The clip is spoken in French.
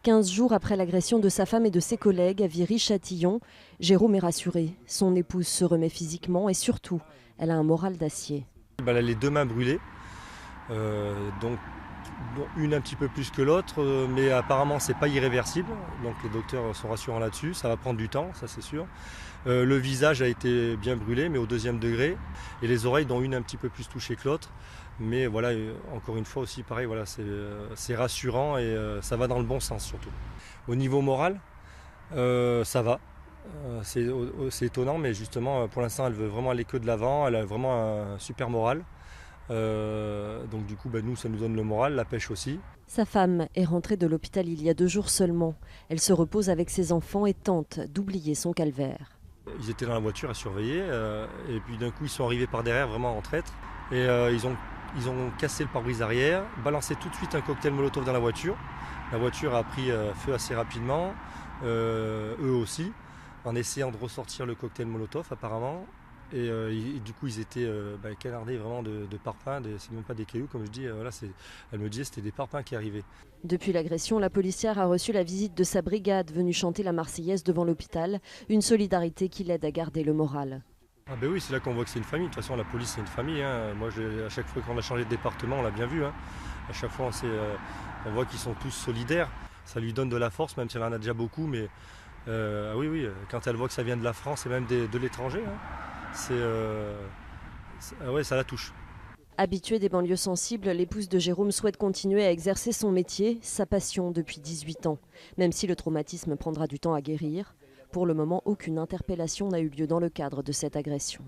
15 jours après l'agression de sa femme et de ses collègues à Viry-Châtillon, Jérôme est rassuré. Son épouse se remet physiquement et surtout, elle a un moral d'acier. Elle a les deux mains brûlées, donc une un petit peu plus que l'autre, mais apparemment c'est pas irréversible. Donc les docteurs sont rassurants là-dessus, ça va prendre du temps, ça c'est sûr. Le visage a été bien brûlé, mais au 2e degré, et les oreilles dont une un petit peu plus touchée que l'autre. Mais voilà, encore une fois aussi pareil, voilà, c'est rassurant et ça va dans le bon sens surtout. Au niveau moral, ça va. C'est étonnant, mais justement pour l'instant elle veut vraiment aller que de l'avant, elle a vraiment un super moral. Donc du coup nous ça nous donne le moral, la pêche aussi. Sa femme est rentrée de l'hôpital il y a 2 jours seulement. Elle se repose avec ses enfants et tente d'oublier son calvaire. Ils étaient dans la voiture à surveiller et puis d'un coup ils sont arrivés par derrière vraiment en traître et ils ont cassé le pare-brise arrière, balancé tout de suite un cocktail Molotov dans la voiture. La voiture a pris feu assez rapidement, eux aussi, en essayant de ressortir le cocktail Molotov apparemment. Et du coup ils étaient canardés vraiment de parpaings, c'est même pas des cailloux comme je dis, elle me disait c'était des parpaings qui arrivaient. Depuis l'agression, la policière a reçu la visite de sa brigade venue chanter la Marseillaise devant l'hôpital, une solidarité qui l'aide à garder le moral. Ah ben oui, c'est là qu'on voit que c'est une famille. De toute façon, la police, c'est une famille. Hein. Moi, à chaque fois qu'on a changé de département, on l'a bien vu. Hein. À chaque fois, on voit qu'ils sont tous solidaires. Ça lui donne de la force, même si elle en a déjà beaucoup. Mais oui, quand elle voit que ça vient de la France et même de l'étranger, hein, ça la touche. Habituée des banlieues sensibles, l'épouse de Jérôme souhaite continuer à exercer son métier, sa passion depuis 18 ans. Même si le traumatisme prendra du temps à guérir, pour le moment, aucune interpellation n'a eu lieu dans le cadre de cette agression.